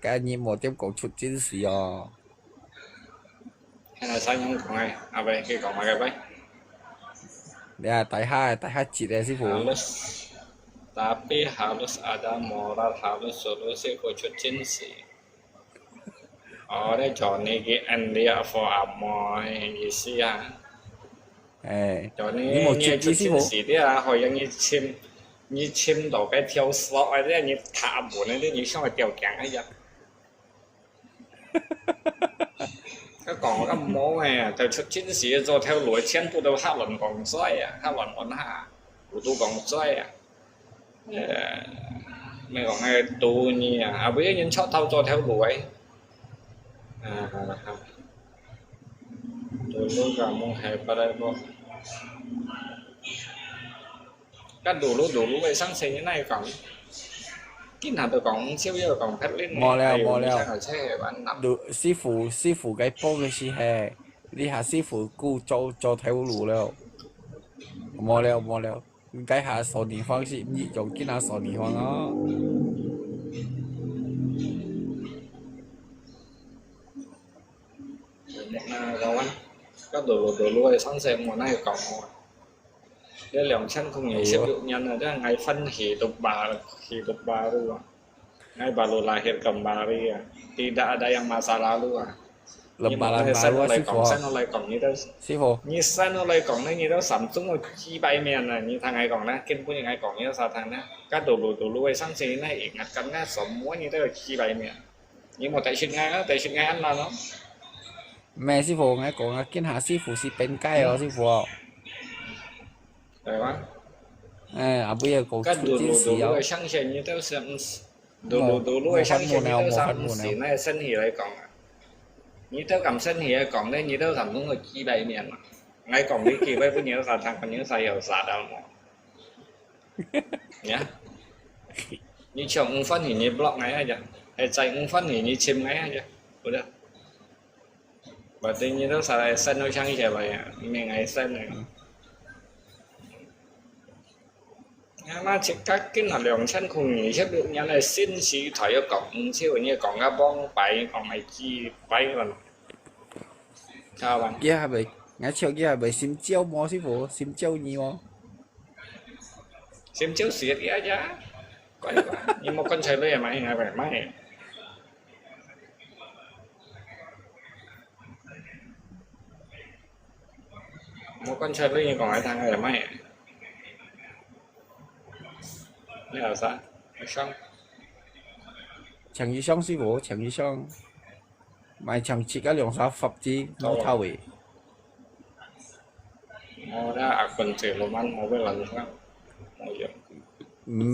cái ini mau tiap kong chụp chính sĩ hay là sao nhóm còn ai à vậy cái còn cái vậy ya tại hai chị đây si phụ harus tapi harus ada moral harus solusi khusus cinsi oh đây chọn này cái anh đi for amo gì xí à chọn này ini mau như chụp chút si phụ cinsi đấy à hồi như chim đầu cái theo slot đấy như thả buồn đấy như sao mà tiêu càng ấy vậy cái còn cái món này theo chút cinsi rồi theo lối chen tu đâu hát luận còn xoay à hát luận còn hạ tu còn xoay à mấy còn hay tu nhỉ à bây giờ những chót tao cho theo đuổi tôi lúc cả mong hay vào đây không cái đủ lúc vậy sáng sinh như này còn cái nào tôi còn siêu giờ còn phát lên mò leo xe bạn nằm được sư phụ cái po cái gì hè đi hạ sư phụ cu cho theo lũ leo mò leo cái hạ sổ niệm方式你用cái nào sổ niệm方啊rồi anh cái đủ lúc vậy sáng sinh mùa này còn để làm chân không nhảy xếp dụ nhân là đó ngày phân hỉ tục bà luôn ngay bà lô là hiện cầm bà đi tidak ada yang masalah luôn lebaran baru sư phụ sen nó lại còn như đó sư phụ như sen nó lại còn như đó sắm xuống rồi chi bay miền này như thằng ngày còn nè kinh cũng như ngày còn như sao thằng nè các đồ lúc sáng sinh này ngặt cắn nè sắm muối như đó chi bay miền nhưng mà tại chuyện ngay ăn là nó mẹ sư phụ ngay còn kiến hạ sư phụ si bên cái rồi sư phụ phải không bây giờ còn các chút chính sĩ đồ lúc sáng sinh như đó xem đồ lúc sáng sinh như đó sắm xí này sinh thì lại còn như tao cầm sinh thì còn đây như tao cầm cũng là chi bay miền ngay còn đi kỳ với nhớ là thằng còn nhớ sai hiểu xả đâu mà nhá như chồng phân thì như block ngay aja hay chạy phân thì như chim ngay aja udah berarti như tao xài sinh nó sang như vậy mình ngày sinh này mà chỉ các cái nào lượng chân không nhỉ chứ được nhà này xin chỉ thấy ở cổng siêu như còn cái bong bay còn mày chi bay còn sao bạn kia bị ngay chiều kia bị sim chiêu mò sư phụ sim chiêu nhiều xem chiếu xịt cái giá có gì bạn nhưng mà con chơi với mày ngày phải mày một con chơi với còn hai thằng này là mày này là sao xong chẳng như xong sư phụ chẳng như xong mày chẳng chỉ cái lượng sao phật chi nó thao vậy nó đã quần chỉ một ăn một cái lần không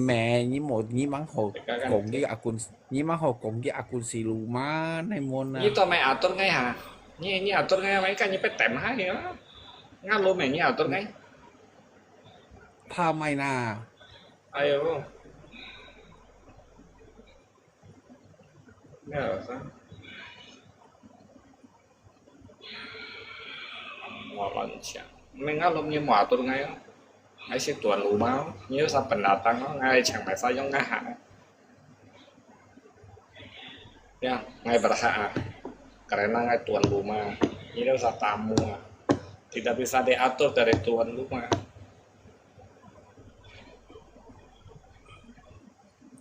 mẹ như mắng hồ cùng cái akun như mắng hồ cùng cái akun xì lù má này môn như tao mày tốt ngay hả như tốt ngay mấy cái như phải tèm hai nữa ngắt luôn mày như tốt ngay pa mày na ai không này là sao một lần chẳng mình ngắt luôn như mỏ tốt ngay đó ngay sẽ tuần lù máu nhớ sao phần nào tăng nó ngay chẳng phải sao giống ngay hạ ya ngay berhak karena ngay tuan rumah ini usah tamu tidak bisa diatur dari tuan rumah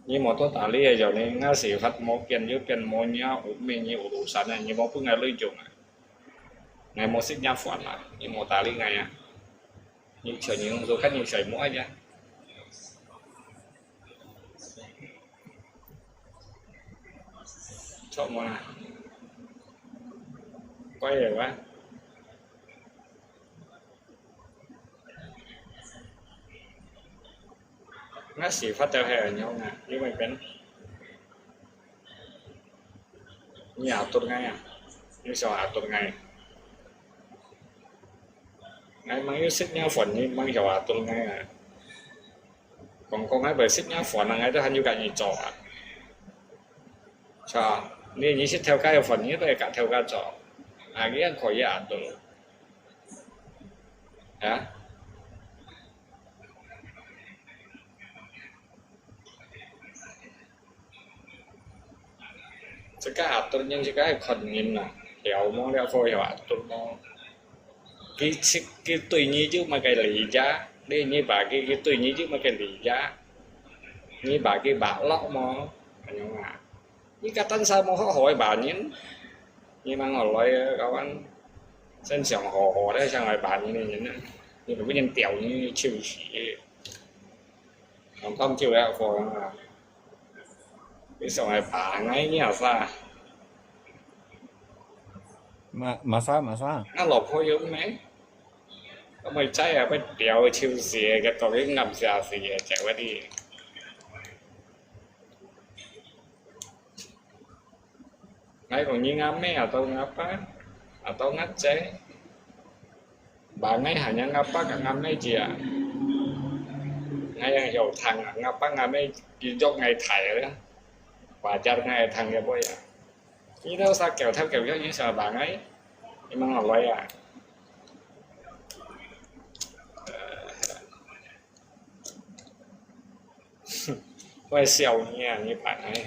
như một số tali giờ này ngã sĩ phát một kiện như kiện một nhau mình như đủ sẵn này như một phương ngày lưu dụng ngày một xích nhau phản là như một tali ngày à như trời những du khách như trời mũi nhá chọn mà quay rồi quá ngã sĩ phát theo hè nhau nè như mày bên nhà tốt ngay à như sao tốt ngay ngay mấy xích nhau phần như mấy giờ tốt ngay à còn con gái về xích nhau phần là ngay đó hình như cả gì trò trò nên như xích theo cái phần như thế cả theo cái trò cái anh khỏi giả tốt hả chỉ cái hạt tôi nhưng chỉ cái phần nhìn là hiểu mong đeo phôi hiểu hạt tôi mong cái tùy nhi chứ mà cái lý giá đi như bà cái tùy nhi chứ mà cái lý giá như bà cái bà lóc mong nhưng mà như cái tân sao mà họ hỏi bà nhín nhưng mà ngồi lại các anh sân sòng hồ đấy sang ngoài bà như này nhín nhưng mà cái nhân tiểu như chịu chỉ không chịu đeo phôi mà cái sòng ngoài bà ngay như là sao mà sao nó lột hôi giống mấy có mấy trái à phải đeo chiêu xìa cái tao cái ngầm xìa xìa chạy qua đi ngay còn như ngắm mấy à tao ngắm á à tao ngắt chế bà ngay hả nhá ngắm á cả ngắm mấy chị à ngay hiểu thằng ngắm á ngắm mấy do ngày thải đó và cha ngày thằng cái bôi à như đâu sao kẹo theo kẹo như sợ bà ấy nhưng mà ngồi quay à quay xèo nha như bạn ấy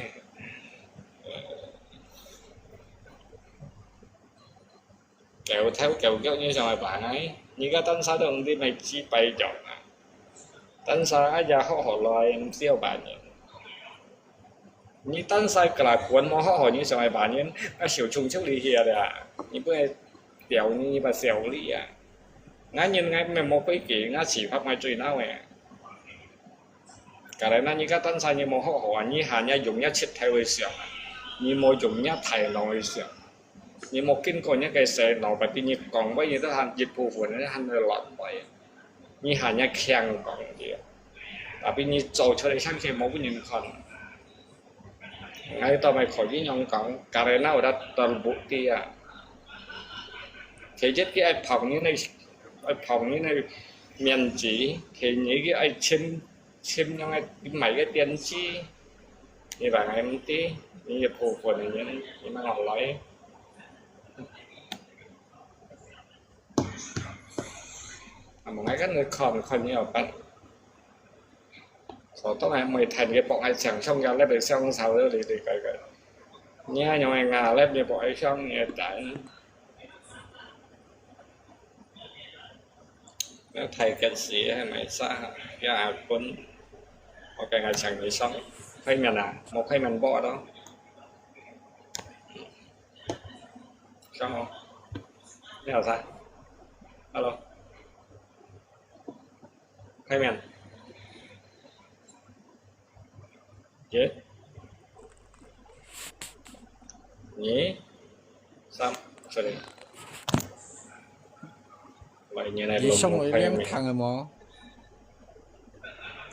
kẹo theo kẹo như rồi bạn ấy như cái tân sao đồng đi mày chi bay chọn à tân sao ai ra họ loài em siêu bạn nhỉ như tân sai cả là cuốn mà họ như rồi bạn nhỉ nó xỉu chung trước đi here đấy à như bữa kẹo như bà xèo lý à ngay nhìn ngay mình một cái kỹ nó chỉ pháp ngay truy nào vậy cái đấy nó như cái tân sai như một họ như hà nhà dùng nhất chết theo người xỉu như một dùng nhất thầy nói xỉu như một kinh còn những cái xe nó và tuy nhiên còn bây giờ hàng dịch vụ của nó hàng người lọt vậy như hà nhà khen còn gì và tuy nhiên cho đây sang xe một cái nhìn còn ngay tao mày khỏi với nhau còn cái đấy nào đã toàn bộ kia thế chết cái ai phòng như này miền chỉ thì những cái ai xem nhau ai mấy cái tiền chi như vậy em tí như dịch vụ của này như mà ngồi lấy một cái người còn nhiều bạn số tóc này mày thành cái bọn ai chẳng xong ra lấy được xong sao nữa thì cái nha nhau anh à lấy được bọn ai xong nghe tại nó thầy cái gì hay mày xa cái à quân một cái ngày chẳng nghĩ xong hay mình à một hay mình bỏ đó xong không thế nào sao alo hay mình chết nhé xong sorry vậy như này vậy xong rồi đem thằng rồi mà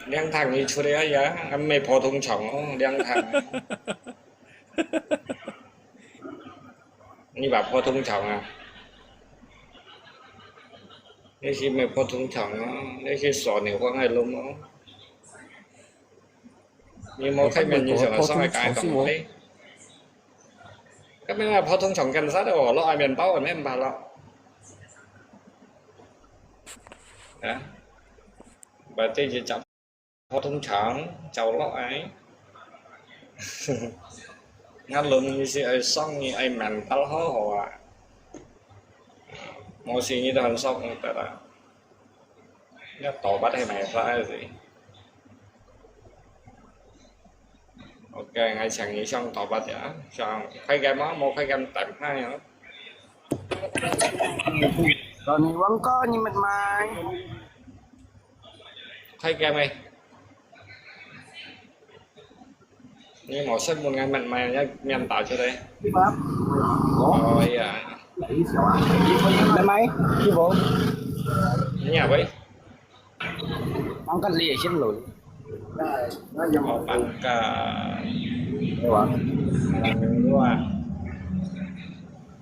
đang thằng gì chú đấy á em mày phổ thông trọng đang thằng như bà phổ thông trọng à nếu khi mày phổ thông trọng nó nếu khi sọ nhiều quá ngày luôn nó như một cái mình như là xong cái tổng đấy các bên là phổ thông trọng cảnh sát ở lo ai miền bao ở mấy em bà lọ đó bà tê chỉ chậm phổ thông trọng cháu lọ ấy ngắt luôn như thế xong như ai mặn tao hó hồ à mỗi gì như đó xong người ta là nó tổ bắt hay mày phải gì ok ngay chẳng nghĩ xong tổ bắt đã xong khai game đó một khai game tạm hai nữa rồi thì vẫn có như mình mai khai game này như một sân một ngày mình mày nhá nhân tạo cho đây rồi à bên máy chứ bộ nhà vậy không có lìa xin lỗi một bạn cả đúng không đúng à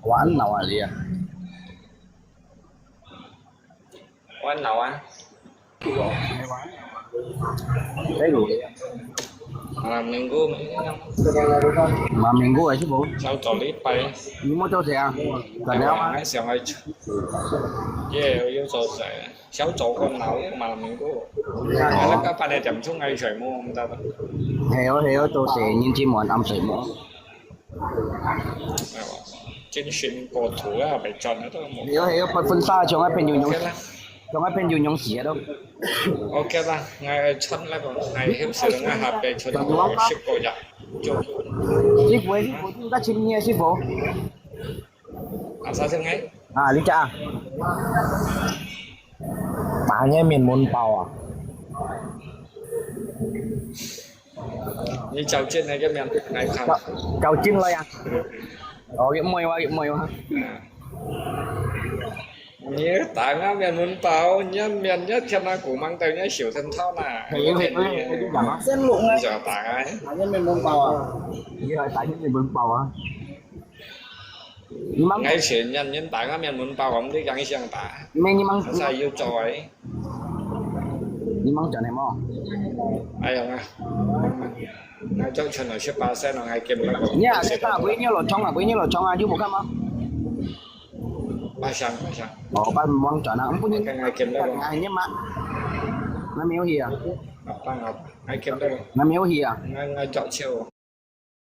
quán nào à lìa quán nào á thấy rồi mình go mấy mà mình go chứ bộ sao trò lý bay nhưng mà cho xe cần đeo mà cái xe hay yeah yêu trò xe sáu chỗ con nào mà mình go nó các bạn này chậm xuống ngay sợi mua không ta heo cho xe nhưng chỉ muốn ăn sợi mua trên xuyên cổ thủ á phải chọn nó thôi một Hiểu phân xa trong ai bên nhiều nhung ok là trong ai bên nhiều nhung xỉa đâu. ok là ngày chọn lại còn ngày hiệp sự ngày hạp để chọn ship cổ dạ chốt Sư phụ chúng ta chim nghe sư phụ. làm sao thế ngay À lý cha. Bà nghe miền môn bào à? như chào trên này cái miền này không Chào chim lại à? Cái mồi qua. nhớ tại nó miền muốn bảo nhớ miền nhất theo nó cũng mang tới nhớ xỉu thân thao nè Hiểu Xem lụng này. giờ tại ai Bà nhân mình mông bào à? Vậy rồi tại những người môn bào à? Nhưng mà ngay chuyện nhân nhân tại nó miền muốn bảo ông đi gắng sang tạ nhưng mà sao yêu tròi chỗ này mà. ai không à ngay trong chân ở ship ba xe nó ngay kiếm lại Nha, cái ta với nhau là trong à chứ một cái mà. ba sang Ba mong chỗ nào cũng có những cái ngay kiếm lại ngày nhé mà. Nó méo hìa. ba ngọc ngay kiếm đây Nó méo hìa. ngay chọn chiều